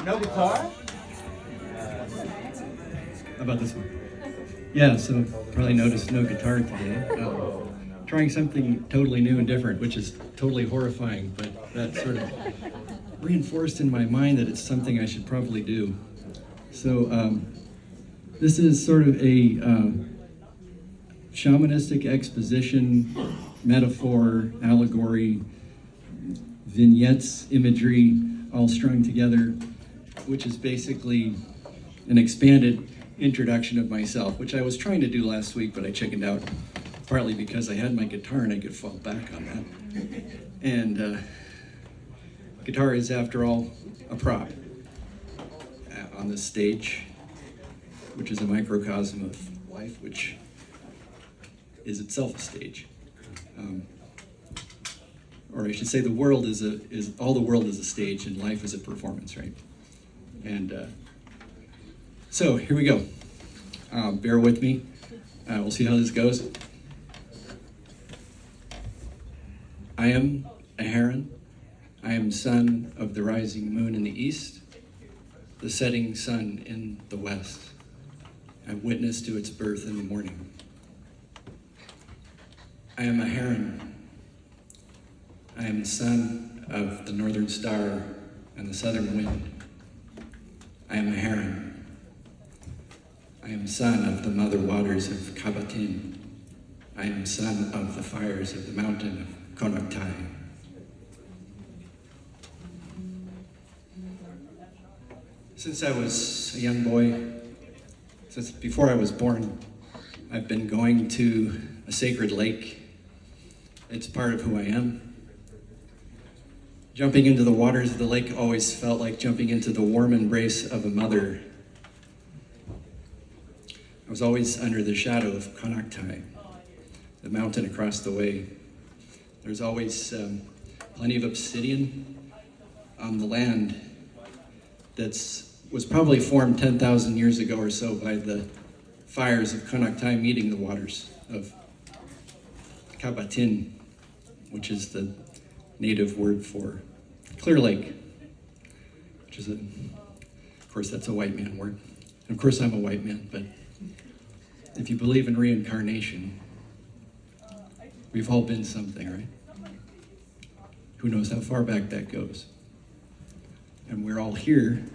No guitar? How about this one? Yeah, so probably noticed no guitar today. Trying something totally new and different, which is totally horrifying, but that sort of reinforced in my mind that it's something I should probably do. So this is sort of a shamanistic exposition, metaphor, allegory, vignettes, imagery, all strung together, which is basically an expanded introduction of myself, which I was trying to do last week, but I chickened out, partly because I had my guitar and I could fall back on that. And guitar is, after all, a prop on this stage, which is a microcosm of life, which is itself a stage. Or I should say, the world is all the world is a stage, and life is a performance, right? And so here we go. Bear with me. We'll see how this goes. I am a heron. I am son of the rising moon in the east, the setting sun in the west. I'm witness to its birth in the morning. I am a heron. I am the son of the northern star and the southern wind. I am a heron. I am son of the mother waters of Kabatin. I am son of the fires of the mountain of Konaktai. Since I was a young boy, since before I was born, I've been going to a sacred lake. It's part of who I am. Jumping into the waters of the lake always felt like jumping into the warm embrace of a mother. I was always under the shadow of Konaktai, the mountain across the way. There's always plenty of obsidian on the land that was probably formed 10,000 years ago or so by the fires of Konaktai meeting the waters of Kabatin, which is the native word for Clear Lake, which is, of course, that's a white man word. And of course, I'm a white man, but if you believe in reincarnation, we've all been something, right? Who knows how far back that goes? And we're all here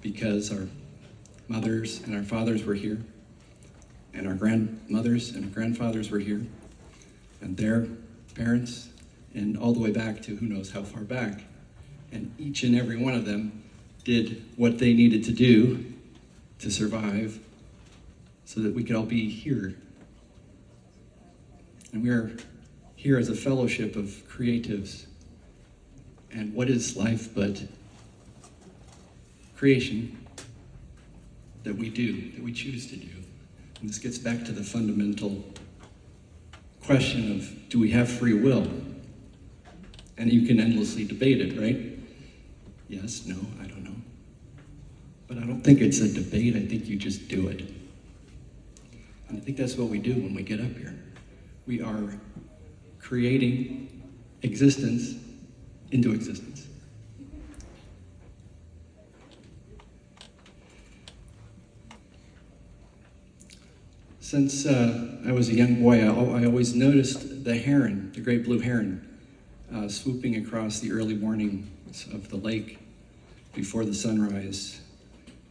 because our mothers and our fathers were here, and our grandmothers and grandfathers were here, and their parents, and all the way back to who knows how far back. And each and every one of them did what they needed to do to survive so that we could all be here. And we are here as a fellowship of creatives. And what is life but creation that we do, that we choose to do? And this gets back to the fundamental question of, do we have free will? And you can endlessly debate it, right? Yes, no, I don't know. But I don't think it's a debate. I think you just do it. And I think that's what we do when we get up here. We are creating existence into existence. Since I was a young boy, I always noticed the heron, the great blue heron, swooping across the early mornings of the lake before the sunrise.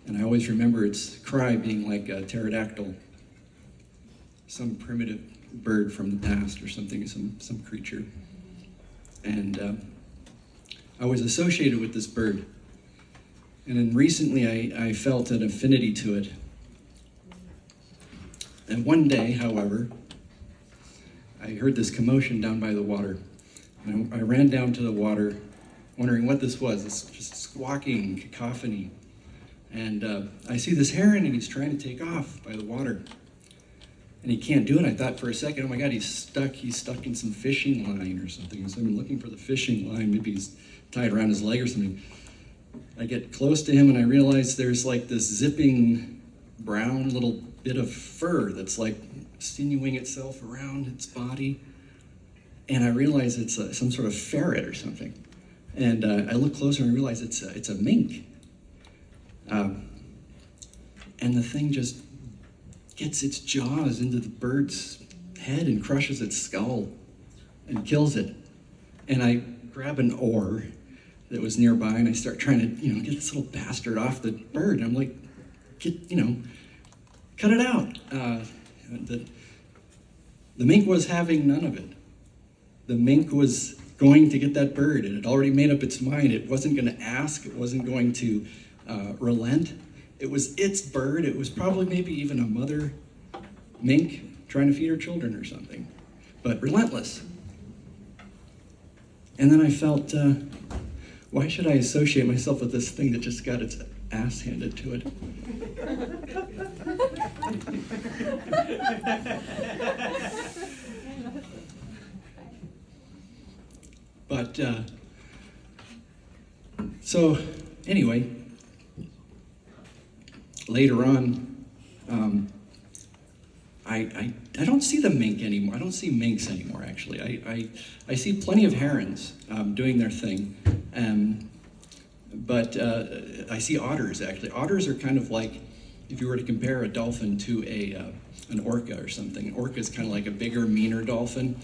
And I always remember its cry being like a pterodactyl, some primitive bird from the past or something, some creature. And I was associated with this bird. And then recently I felt an affinity to it. And one day, however, I heard this commotion down by the water. And I ran down to the water, wondering what this was. It's just squawking cacophony. And I see this heron, and he's trying to take off by the water. And he can't do it. I thought for a second, oh my God, he's stuck in some fishing line or something. So I'm looking for the fishing line. Maybe he's tied around his leg or something. I get close to him, and I realize there's like this zipping brown little bit of fur that's like sinuing itself around its body. And I realize it's some sort of ferret or something. And I look closer and I realize it's a mink. And the thing just gets its jaws into the bird's head and crushes its skull and kills it. And I grab an oar that was nearby and I start trying to, get this little bastard off the bird. And I'm like, cut it out. The mink was having none of it. The mink was going to get that bird. It had already made up its mind. It wasn't going to ask. It wasn't going to relent. It was its bird. It was probably maybe even a mother mink trying to feed her children or something, but relentless. And then I felt, why should I associate myself with this thing that just got its ass handed to it? But, so anyway, later on, I don't see the mink anymore. I don't see minks anymore, actually. I see plenty of herons doing their thing. But I see otters, actually. Otters are kind of like, if you were to compare a dolphin to an orca or something. An orca is kind of like a bigger, meaner dolphin.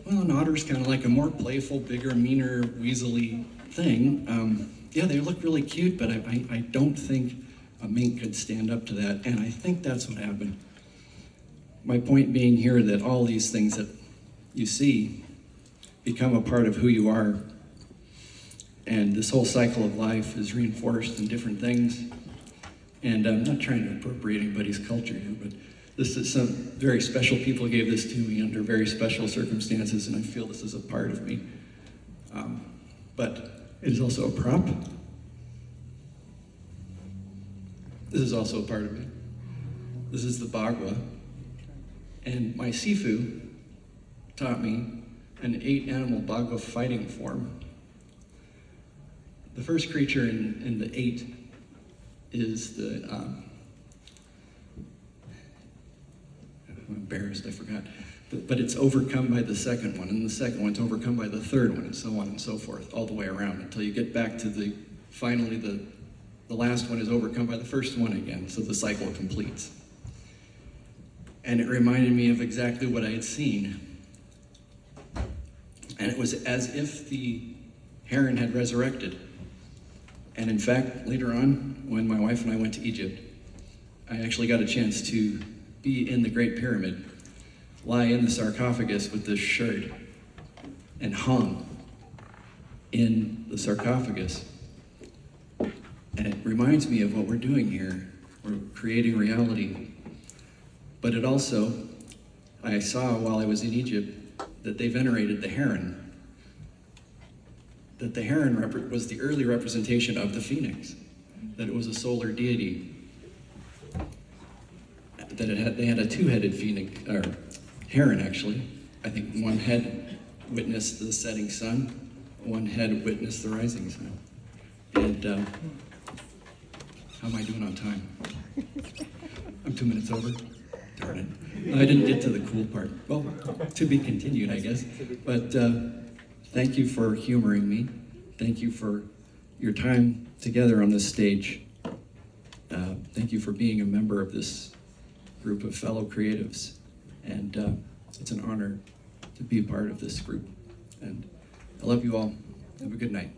Well, an otter's kind of like a more playful, bigger, meaner, weaselly thing. Yeah, they look really cute, but I don't think a mink could stand up to that, and I think that's what happened. My point being here that all these things that you see become a part of who you are, and this whole cycle of life is reinforced in different things. And I'm not trying to appropriate anybody's culture here, but this is some very special people gave this to me under very special circumstances, and I feel this is a part of me. But it is also a prop. This is also a part of me. This is the bagua. And my sifu taught me an 8-animal bagua fighting form. The first creature in the 8 is the, I'm embarrassed, I forgot. But it's overcome by the second one, and the second one's overcome by the third one, and so on and so forth, all the way around until you get back to finally the last one is overcome by the first one again, so the cycle completes. And it reminded me of exactly what I had seen. And it was as if the heron had resurrected. And in fact, later on, when my wife and I went to Egypt, I actually got a chance to be in the Great Pyramid, lie in the sarcophagus with this shirt, and hung in the sarcophagus. And it reminds me of what we're doing here. We're creating reality. But it also, I saw while I was in Egypt, that they venerated the heron. That the heron was the early representation of the phoenix. That it was a solar deity. That they had a two-headed phoenix, or heron actually. I think one head witnessed the setting sun, one head witnessed the rising sun. And how am I doing on time? I'm 2 minutes over. Darn it. I didn't get to the cool part. Well, to be continued, I guess. But thank you for humoring me. Thank you for your time together on this stage. Thank you for being a member of this group of fellow creatives. And it's an honor to be a part of this group. And I love you all. Have a good night.